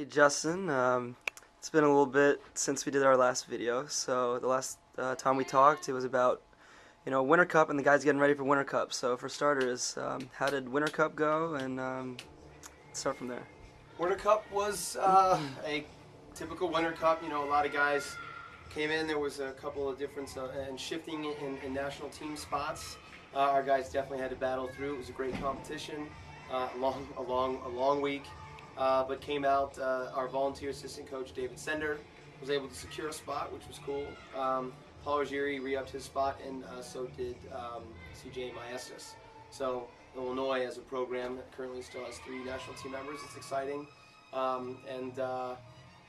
Justin. It's been a little bit since we did our last video. So the last time we talked, it was about Winter Cup and the guys getting ready for Winter Cup. So for starters, how did Winter Cup go? And let's start from there. Winter Cup was a typical Winter Cup. A lot of guys came in. There was a couple of difference and shifting in national team spots. Our guys definitely had to battle through. It was a great competition. A long week. But came out, our volunteer assistant coach, David Sender, was able to secure a spot, which was cool. Paul Ruggieri re-upped his spot, and so did CJ Maestas. So Illinois, as a program, currently still has 3 national team members. It's exciting. And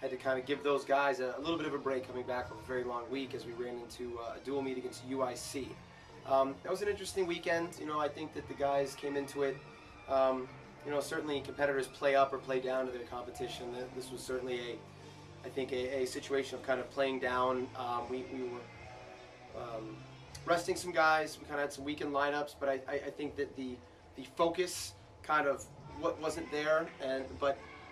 had to kind of give those guys a little bit of a break coming back from a very long week as we ran into a dual meet against UIC. That was an interesting weekend. I think that the guys came into it certainly competitors play up or play down to their competition. This was certainly a situation of kind of playing down. We were resting some guys. We kind of had some weekend lineups, but I think that the focus kind of wasn't there, and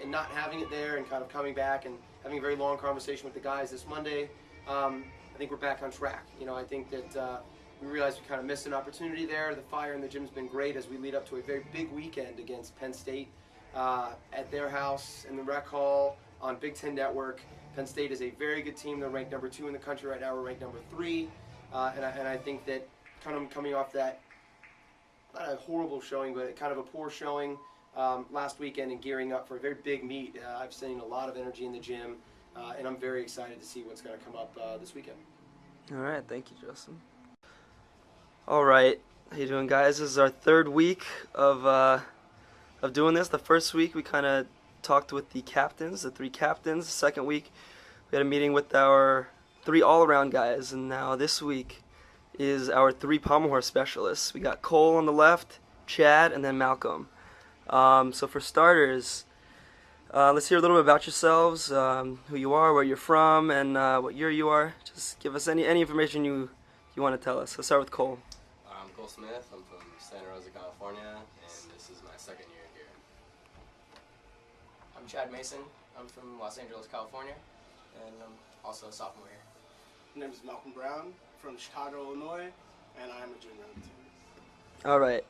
not having it there and kind of coming back and having a very long conversation with the guys this Monday, I think we're back on track. I think that we realized we kind of missed an opportunity there. The fire in the gym's been great as we lead up to a very big weekend against Penn State at their house in the rec hall on Big Ten Network. Penn State is a very good team. They're ranked number 2 in the country right now. We're ranked number 3, and I think that kind of coming off that, not a horrible showing, but kind of a poor showing last weekend and gearing up for a very big meet. I've seen a lot of energy in the gym, and I'm very excited to see what's going to come up this weekend. All right, thank you, Justin. All right, how you doing, guys? This is our 3rd week of doing this. The first week we kind of talked with the captains, the 3 captains. The 2nd week we had a meeting with our 3 all-around guys, and now this week is our 3 pommel horse specialists. We got Cole on the left, Chad, and then Malcolm. So for starters, let's hear a little bit about yourselves, who you are, where you're from, and what year you are. Just give us any information you want to tell us. Let's start with Cole. I'm Cole Smith. I'm from Santa Rosa, California, and this is my 2nd year here. I'm Chad Mason. I'm from Los Angeles, California, and I'm also a sophomore here. My name is Malcolm Brown from Chicago, Illinois, and I'm a junior on the team. All right.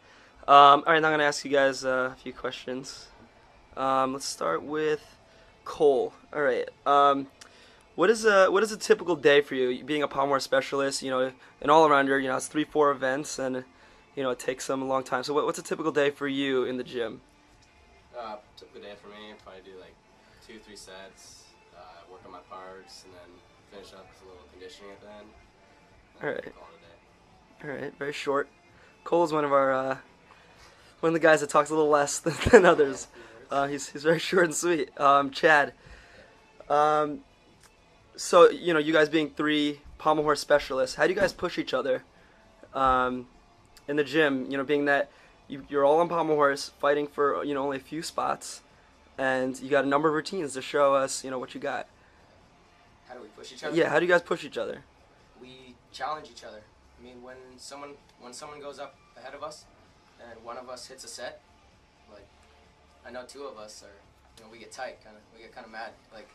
Now I'm going to ask you guys a few questions. Let's start with Cole. All right. What is a typical day for you? Being a pommel horse specialist, an all-arounder, it's 3-4 events, and it takes them a long time. So what's a typical day for you in the gym? Typical day for me, probably do like 2-3 sets, work on my parts, and then finish up with a little conditioning at the end. All right. Call it a day. All right. Very short. Cole's one of the guys that talks a little less than others. He's very short and sweet. Chad. So, you guys being 3 pommel horse specialists, how do you guys push each other in the gym, being that you're all on pommel horse fighting for, only a few spots, and you got a number of routines to show us, what you got? How do we push each other? Yeah, how do you guys push each other? We challenge each other. I mean, when someone goes up ahead of us and one of us hits a set, like, I know 2 of us are, we get tight, we get kind of mad, like,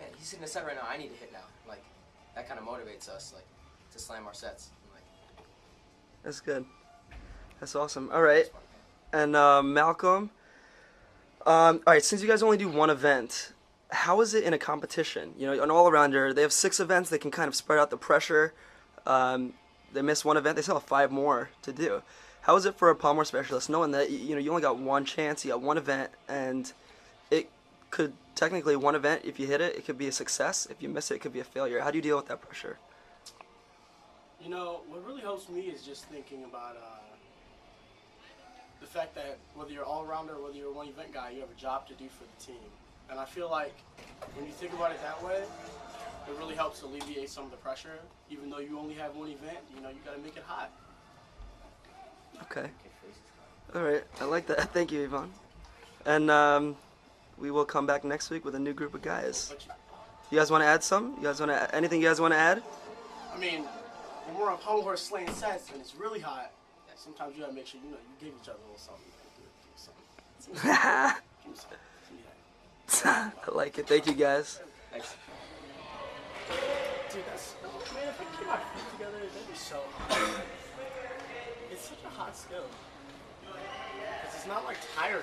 man, he's hitting a set right now, I need to hit now. Like, that kind of motivates us, like, to slam our sets. That's good. That's awesome. All right. And Malcolm, all right, since you guys only do 1 event, how is it in a competition? An all-arounder, they have 6 events, they can kind of spread out the pressure. They miss 1 event, they still have 5 more to do. How is it for a pommel horse specialist knowing that, you only got 1 chance, you got 1 event, and it could technically 1 event, if you hit it, it could be a success. If you miss it, it could be a failure. How do you deal with that pressure? What really helps me is just thinking about the fact that whether you're all-arounder or whether you're a 1 event guy, you have a job to do for the team. And I feel like when you think about it that way, it really helps alleviate some of the pressure. Even though you only have 1 event, you got to make it hot. Okay. All right. I like that. Thank you, Yvonne. And we will come back next week with a new group of guys. You guys want to add something? Anything you guys want to add? I mean, when we're on pommel horse slaying sets and it's really hot, sometimes you gotta make sure you give each other a little something. Do something. Give me something. I like it. Thank you, guys. Thanks. Dude, that's man. If we keep our feet together, that'd be so hot. It's such a hot skill. Cause it's not like tiring.